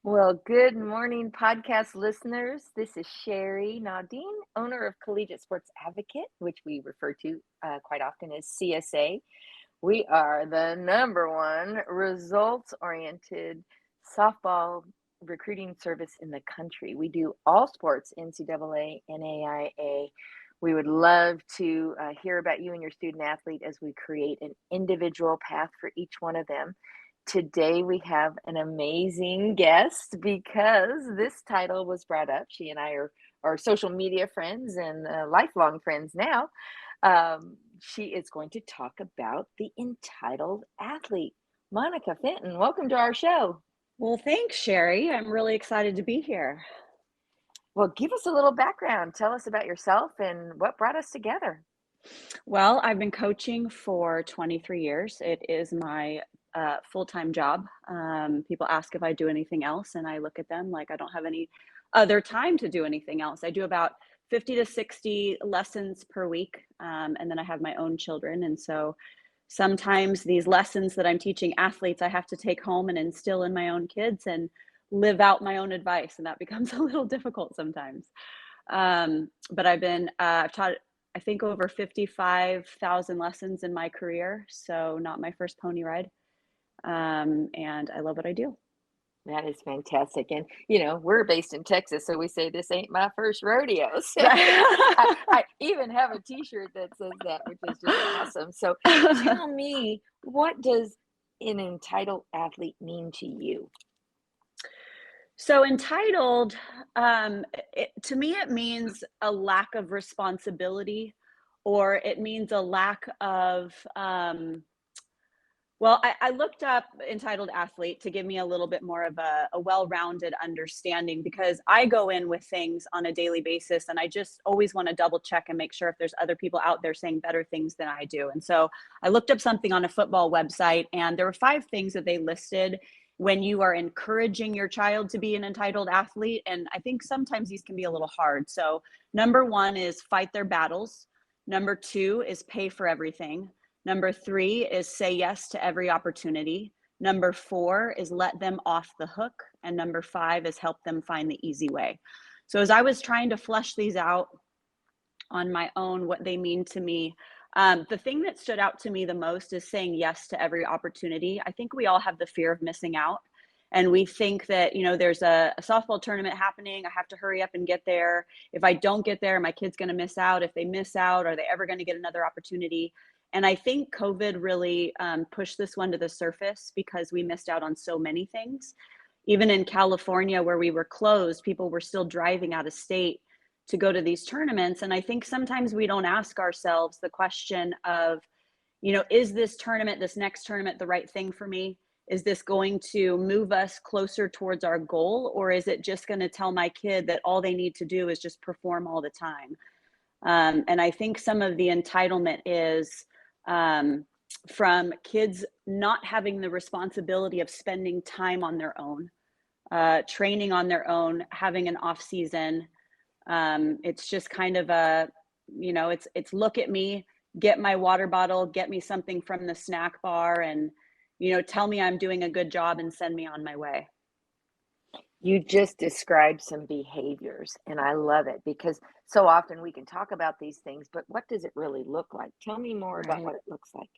Well, good morning, podcast listeners. This is Cheri Naudin, owner of Collegiate Sports Advocate, which we refer to quite often as CSA. We are the number one results oriented softball recruiting service in the country. We do all sports, NCAA, NAIA. We would love to hear about you and your student athlete as we create an individual path for each one of them. Today, we have an amazing guest because this title was brought up. She and I are social media friends and lifelong friends now. She is going to talk about the entitled athlete. Monica Fenton, welcome to our show. Well, thanks, Cheri. I'm really excited to be here. Well, give us a little background. Tell us about yourself and what brought us together. Well, I've been coaching for 23 years. It is my full-time job. People ask if I do anything else, and I look at them like I don't have any other time to do anything else. I do about 50 to 60 lessons per week, and then I have my own children. And so sometimes these lessons that I'm teaching athletes, I have to take home and instill in my own kids and live out my own advice. And that becomes a little difficult sometimes. But I've taught, I think, over 55,000 lessons in my career. So not my first pony ride. And I love what I do. That is fantastic. And, we're based in Texas, so we say this ain't my first rodeo. So Right. I even have a t-shirt that says that, which is just awesome. So tell me, what does an entitled athlete mean to you? So entitled, to me, it means a lack of responsibility, or it means a lack of, I looked up entitled athlete to give me a little bit more of a well-rounded understanding, because I go in with things on a daily basis and I just always want to double check and make sure if there's other people out there saying better things than I do. And so I looked up something on a football website, and there were 5 things that they listed when you are encouraging your child to be an entitled athlete. And I think sometimes these can be a little hard. So number 1 is fight their battles. Number 2 is pay for everything. Number 3 is say yes to every opportunity. Number 4 is let them off the hook. And number 5 is help them find the easy way. So as I was trying to flesh these out on my own, what they mean to me, the thing that stood out to me the most is saying yes to every opportunity. I think we all have the fear of missing out. And we think that, there's a softball tournament happening. I have to hurry up and get there. If I don't get there, my kid's going to miss out. If they miss out, are they ever going to get another opportunity? And I think COVID really pushed this one to the surface, because we missed out on so many things. Even in California, where we were closed, people were still driving out of state to go to these tournaments. And I think sometimes we don't ask ourselves the question of, is this next tournament the right thing for me? Is this going to move us closer towards our goal? Or is it just going to tell my kid that all they need to do is just perform all the time? And I think some of the entitlement is from kids not having the responsibility of spending time on their own, training on their own, having an off season. It's just kind of it's look at me, get my water bottle, get me something from the snack bar, and, tell me I'm doing a good job and send me on my way. You just described some behaviors, and I love it, because so often we can talk about these things, but what does it really look like? Tell me more about what it looks like.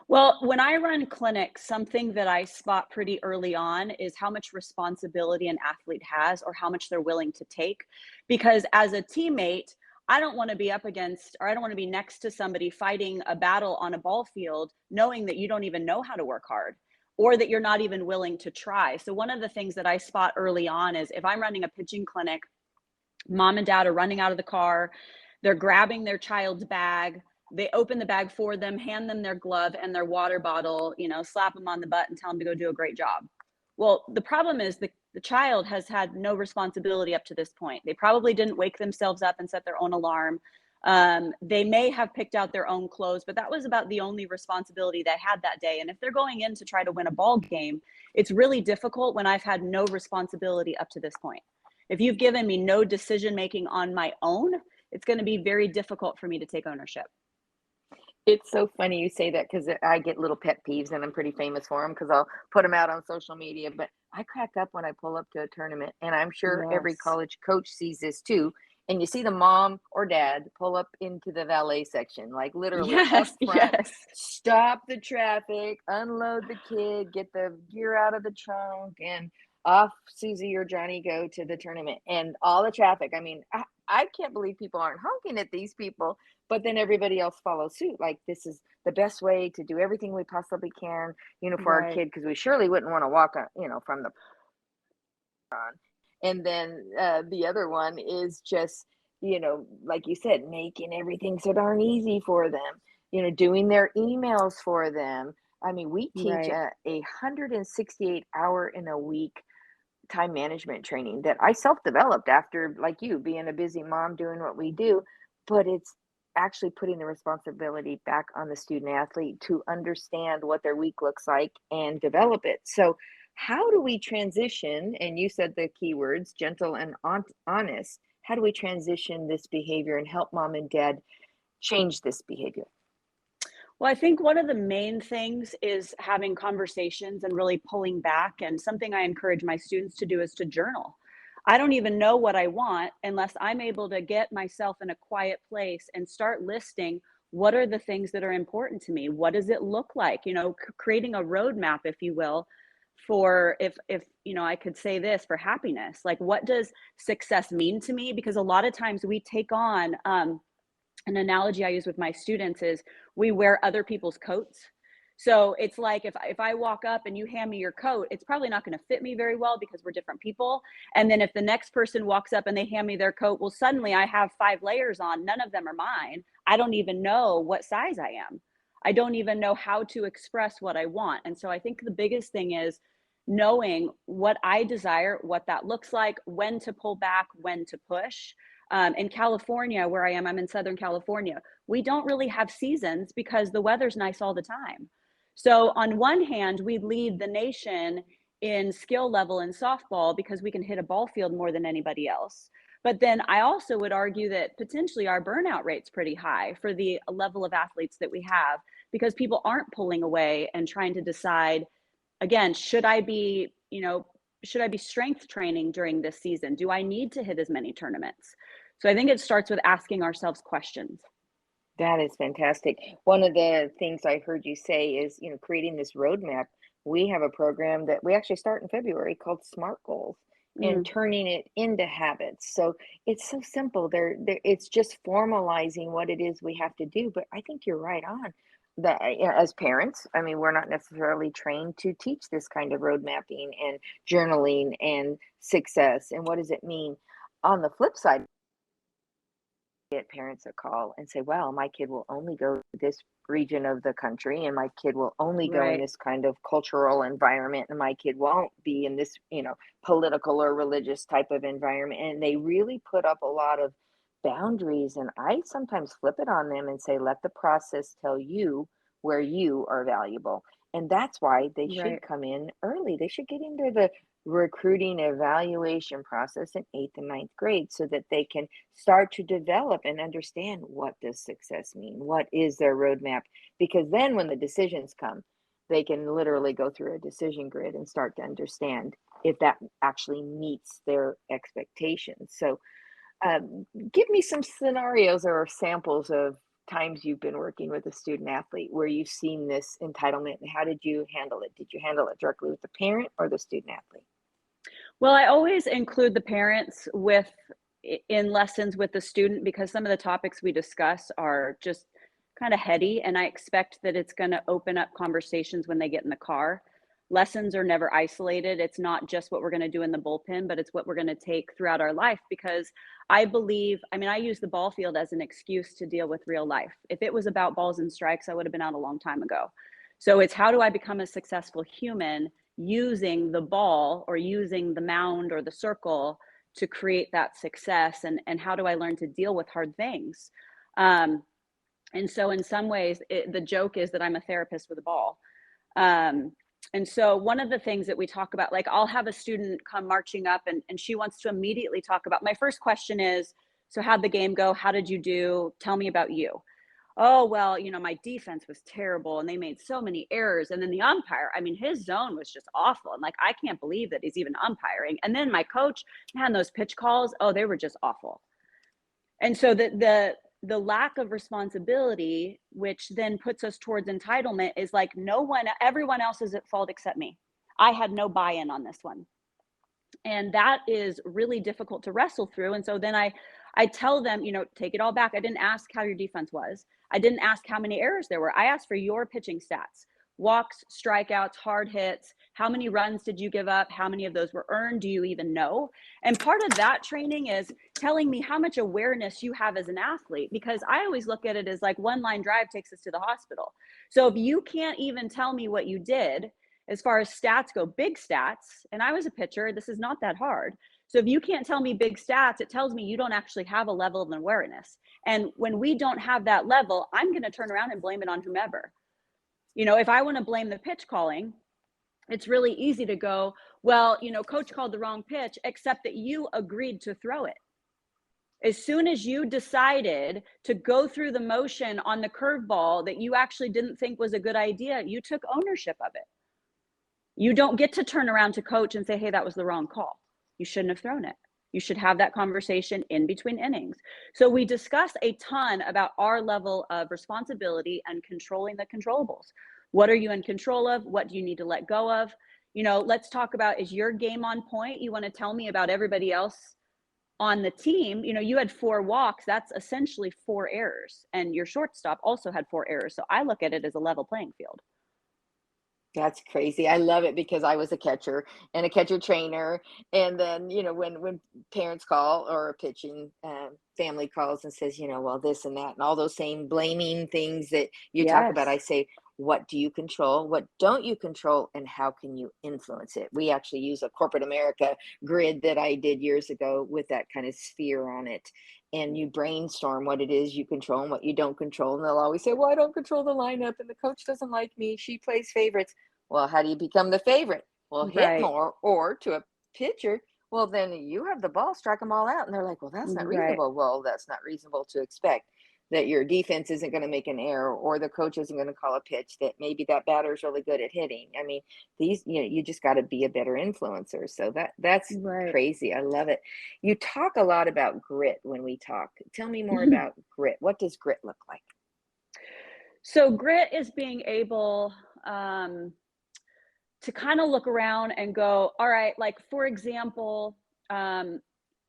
Well, when I run clinics, something that I spot pretty early on is how much responsibility an athlete has, or how much they're willing to take. Because as a teammate, I don't want to be up against, or I don't want to be next to somebody fighting a battle on a ball field, knowing that you don't even know how to work hard, or that you're not even willing to try. So one of the things that I spot early on is, if I'm running a pitching clinic, mom and dad are running out of the car, they're grabbing their child's bag, they open the bag for them, hand them their glove and their water bottle, slap them on the butt and tell them to go do a great job. Well, the problem is the child has had no responsibility up to this point. They probably didn't wake themselves up and set their own alarm. They may have picked out their own clothes, but that was about the only responsibility they had that day. And if they're going in to try to win a ball game, it's really difficult when I've had no responsibility up to this point. If you've given me no decision making on my own, it's going to be very difficult for me to take ownership. It's so funny you say that because I get little pet peeves and I'm pretty famous for them because I'll put them out on social media. But I crack up when I pull up to a tournament, and I'm sure every Yes. college coach sees this too. And you see the mom or dad pull up into the valet section, like literally up Yes, front, yes. stop the traffic, unload the kid, get the gear out of the trunk, and off Susie or Johnny go to the tournament. And all the traffic. I mean, I can't believe people aren't honking at these people, but then everybody else follows suit. Like, this is the best way to do everything we possibly can, for our Right, kid, because we surely wouldn't want to walk on, from the and then the other one is just, like you said, making everything so darn easy for them, doing their emails for them. I mean, we teach right. a 168-hour in a week time management training that I self-developed after, like you, being a busy mom doing what we do, but it's actually putting the responsibility back on the student athlete to understand what their week looks like and develop it. So, how do we transition? And you said the keywords, gentle and honest. How do we transition this behavior and help mom and dad change this behavior? Well, I think one of the main things is having conversations and really pulling back. And something I encourage my students to do is to journal. I don't even know what I want unless I'm able to get myself in a quiet place and start listing what are the things that are important to me. What does it look like? Creating a roadmap, if you will, for if I could say this for happiness. Like, what does success mean to me? Because a lot of times we take on an analogy I use with my students is we wear other people's coats. So it's like if I walk up and you hand me your coat, it's probably not going to fit me very well because we're different people. And then if the next person walks up and they hand me their coat, well, suddenly I have 5 layers on. None of them are mine. I don't even know what size I am. I don't even know how to express what I want. And so I think the biggest thing is knowing what I desire, what that looks like, when to pull back, when to push. In California, where I am, I'm in Southern California. We don't really have seasons because the weather's nice all the time. So, on one hand, we lead the nation in skill level in softball because we can hit a ball field more than anybody else. But then I also would argue that potentially our burnout rate's pretty high for the level of athletes that we have because people aren't pulling away and trying to decide, again, should I be strength training during this season? Do I need to hit as many tournaments? So I think it starts with asking ourselves questions. That is fantastic. One of the things I heard you say is, creating this roadmap. We have a program that we actually start in February called SMART Goals and Mm, turning it into habits. So it's so simple. It's just formalizing what it is we have to do. But I think you're right on that. As parents, I mean, we're not necessarily trained to teach this kind of road mapping and journaling and success. And what does it mean? On the flip side, get parents a call and say, well, my kid will only go to this region of the country, and my kid will only go in right, this kind of cultural environment, and my kid won't be in this, political or religious type of environment. And they really put up a lot of boundaries. And I sometimes flip it on them and say, let the process tell you where you are valuable. And that's why they should right, come in early. They should get into the recruiting evaluation process in eighth and ninth grade so that they can start to develop and understand, what does success mean, what is their roadmap, because then when the decisions come, they can literally go through a decision grid and start to understand if that actually meets their expectations. So give me some scenarios or samples of times you've been working with a student athlete where you've seen this entitlement, and how did you handle it? Did you handle it directly with the parent or the student athlete? well, I always include the parents in lessons with the student because some of the topics we discuss are just kind of heady, and I expect that it's going to open up conversations when they get in the car. Lessons are never isolated. It's not just what we're going to do in the bullpen, but it's what we're going to take throughout our life because I use the ball field as an excuse to deal with real life. If it was about balls and strikes, I would have been out a long time ago. So it's, how do I become a successful human using the ball or using the mound or the circle to create that success, and how do I learn to deal with hard things? um, and so in some ways the joke is that I'm a therapist with a ball. um, and so one of the things that we talk about, like, I'll have a student come marching up and she wants to immediately talk about, my first question is, so how'd the game go, how did you do, tell me about you. oh, well, my defense was terrible and they made so many errors. And then the umpire, I mean, his zone was just awful. And like, I can't believe that he's even umpiring. And then my coach, man, those pitch calls, oh, they were just awful. And so the lack of responsibility, which then puts us towards entitlement, is like everyone else is at fault except me. I had no buy-in on this one. And that is really difficult to wrestle through. And so then I tell them, take it all back. I didn't ask how your defense was. I didn't ask how many errors there were. I asked for your pitching stats: walks, strikeouts, hard hits. How many runs did you give up? How many of those were earned? Do you even know? And part of that training is telling me how much awareness you have as an athlete, because I always look at it as like one line drive takes us to the hospital. So if you can't even tell me what you did as far as stats go, big stats, and I was a pitcher, this is not that hard. So if you can't tell me big stats, it tells me you don't actually have a level of awareness. And when we don't have that level, I'm going to turn around and blame it on whomever. If I want to blame the pitch calling, it's really easy to go, well, coach called the wrong pitch, except that you agreed to throw it. As soon as you decided to go through the motion on the curveball that you actually didn't think was a good idea, you took ownership of it. You don't get to turn around to coach and say, hey, that was the wrong call. You shouldn't have thrown it. You should have that conversation in between innings. So we discuss a ton about our level of responsibility and controlling the controllables. What are you in control of? What do you need to let go of? Let's talk about, is your game on point? You want to tell me about everybody else on the team? You had 4 walks. That's essentially 4 errors. And your shortstop also had 4 errors. So I look at it as a level playing field. That's crazy. I love it because I was a catcher and a catcher trainer. And then, when parents call or a pitching family calls and says, well, this and that, and all those same blaming things that you talk about, I Yes. say, what do you control? What don't you control? And how can you influence it? We actually use a corporate America grid that I did years ago with that kind of sphere on it. And you brainstorm what it is you control and what you don't control. And they'll always say, well, I don't control the lineup and the coach doesn't like me. She plays favorites. Well, how do you become the favorite? Well, hit Right. more, or to a pitcher, well, then you have the ball, strike them all out. And they're like, well, that's not Right. reasonable. Well, that's not reasonable to expect that your defense isn't going to make an error, or the coach isn't going to call a pitch that maybe that batter is really good at hitting. I mean, you just got to be a better influencer. So that's Right. crazy. I love it. You talk a lot about grit when we talk. Tell me more about grit. What does grit look like? So grit is being able to kind of look around and go, all right, like for example,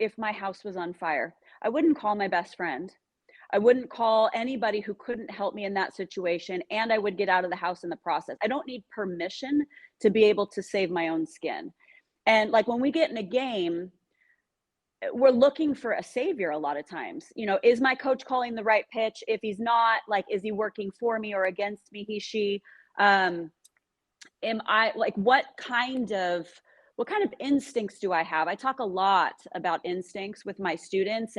if my house was on fire, I wouldn't call my best friend. I wouldn't call anybody who couldn't help me in that situation, and I would get out of the house in the process. I don't need permission to be able to save my own skin. And like when we get in a game, we're looking for a savior a lot of times. Is my coach calling the right pitch? If he's not, like, is he working for me or against me, he, she? Am I like, what kind of instincts do I have? I talk a lot about instincts with my students.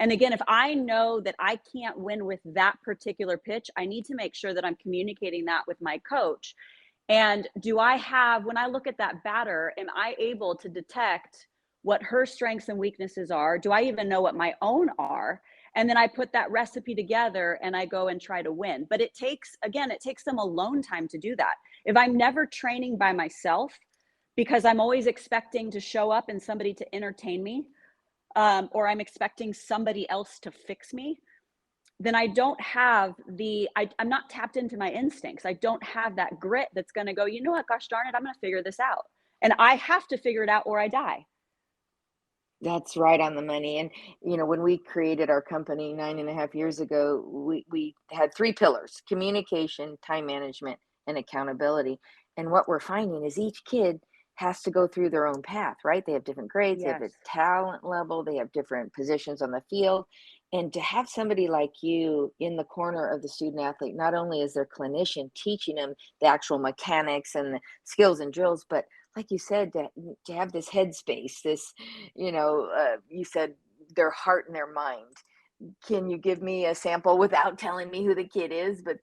And again, if I know that I can't win with that particular pitch, I need to make sure that I'm communicating that with my coach. And when I look at that batter, am I able to detect what her strengths and weaknesses are? Do I even know what my own are? And then I put that recipe together and I go and try to win. But it takes them alone time to do that. If I'm never training by myself, because I'm always expecting to show up and somebody to entertain me, or I'm expecting somebody else to fix me, then I don't have I'm not tapped into my instincts. I don't have that grit that's going to go, you know what, gosh darn it, I'm going to figure this out. And I have to figure it out or I die. That's right on the money. And, when we created our company 9.5 years ago, we had 3 pillars: communication, time management, and accountability. And what we're finding is each kid has to go through their own path, right? They have different grades, they have a Yes. talent level, they have different positions on the field. And to have somebody like you in the corner of the student athlete, not only as their clinician teaching them the actual mechanics and the skills and drills, but like you said, to have this headspace, you said their heart and their mind. Can you give me a sample without telling me who the kid is? But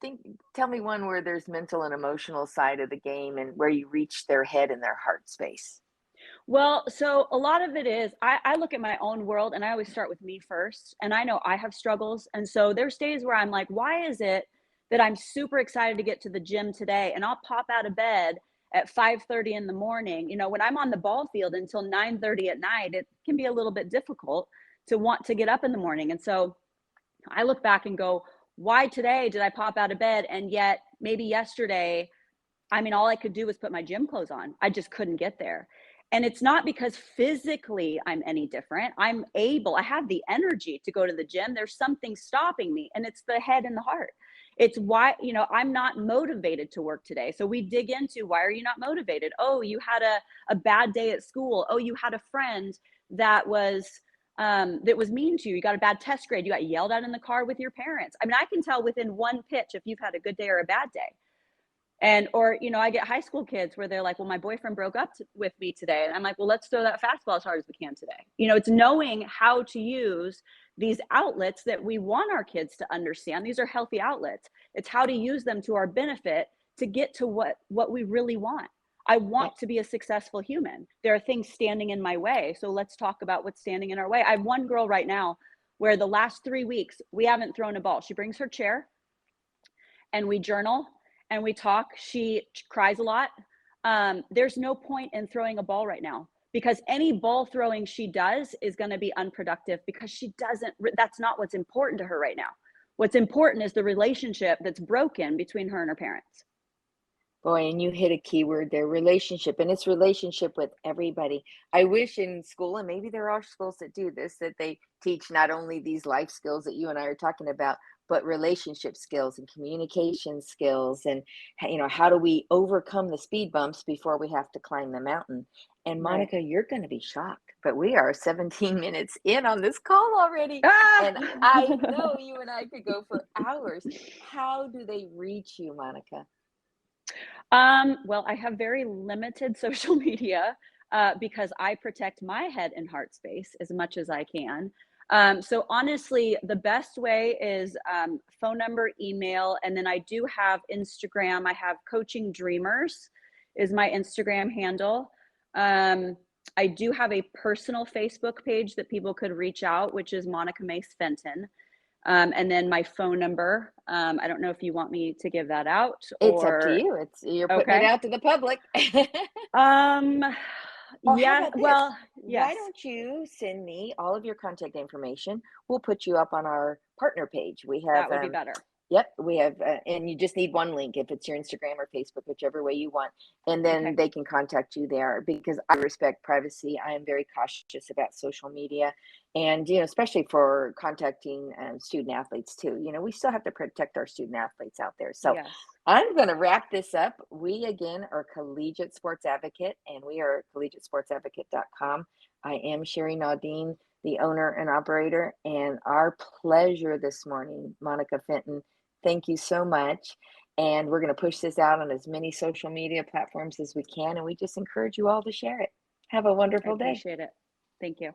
tell me one where there's mental and emotional side of the game and where you reach their head and their heart space. Well, so a lot of it is I look at my own world and I always start with me first. And I know I have struggles. And so there's days where I'm like, why is it that I'm super excited to get to the gym today? And I'll pop out of bed at 5:30 in the morning. You know, when I'm on the ball field until 9:30 at night, it can be a little bit difficult to want to get up in the morning. And so I look back and go, why today did I pop out of bed? And yet maybe yesterday, I mean, all I could do was put my gym clothes on. I just couldn't get there. And it's not because physically I'm any different. I have the energy to go to the gym. There's something stopping me, and it's the head and the heart. It's why, I'm not motivated to work today. So we dig into, why are you not motivated? Oh, you had a bad day at school. Oh, you had a friend that was mean to you. You got a bad test grade. You got yelled at in the car with your parents. I mean, I can tell within one pitch if you've had a good day or a bad day. Or, I get high school kids where they're like, well, my boyfriend broke up with me today. And I'm like, well, let's throw that fastball as hard as we can today. It's knowing how to use these outlets that we want our kids to understand. These are healthy outlets. It's how to use them to our benefit to get to what we really want. I want to be a successful human. There are things standing in my way. So let's talk about what's standing in our way. I have one girl right now where the last 3 weeks, we haven't thrown a ball. She brings her chair and we journal and we talk. She cries a lot. There's no point in throwing a ball right now because any ball throwing she does is going to be unproductive because that's not what's important to her right now. What's important is the relationship that's broken between her and her parents. Boy, and you hit a key word there, relationship, and it's relationship with everybody. I wish in school, and maybe there are schools that do this, that they teach not only these life skills that you and I are talking about, but relationship skills and communication skills, and how do we overcome the speed bumps before we have to climb the mountain? And Right. Monica, you're going to be shocked, but we are 17 minutes in on this call already, Ah! and I know you and I could go for hours. How do they reach you, Monica? Well, I have very limited social media because I protect my head and heart space as much as I can. So honestly, the best way is phone number, email, and then I do have Instagram. I have Coaching Dreamers is my Instagram handle. I do have a personal Facebook page that people could reach out, which is Monica Mace Fenton. And then my phone number. I don't know if you want me to give that out It's up to or you. You're putting it okay. out to the public. Um, Or how yeah, about this? well, Why yes, don't you send me all of your contact information? We'll put you up on our partner page. We have, that would be better. yep, we have, and you just need one link if it's your Instagram or Facebook, whichever way you want. And then Okay. they can contact you there because I respect privacy. I am very cautious about social media and, especially for contacting student athletes too. We still have to protect our student athletes out there. So Yes. I'm going to wrap this up. We again are Collegiate Sports Advocate, and we are collegiatesportsadvocate.com. I am Cheri Naudin, the owner and operator, and our pleasure this morning, Monica Fenton. Thank you so much. And we're going to push this out on as many social media platforms as we can, and we just encourage you all to share it. Have a I wonderful day. appreciate it. Thank you.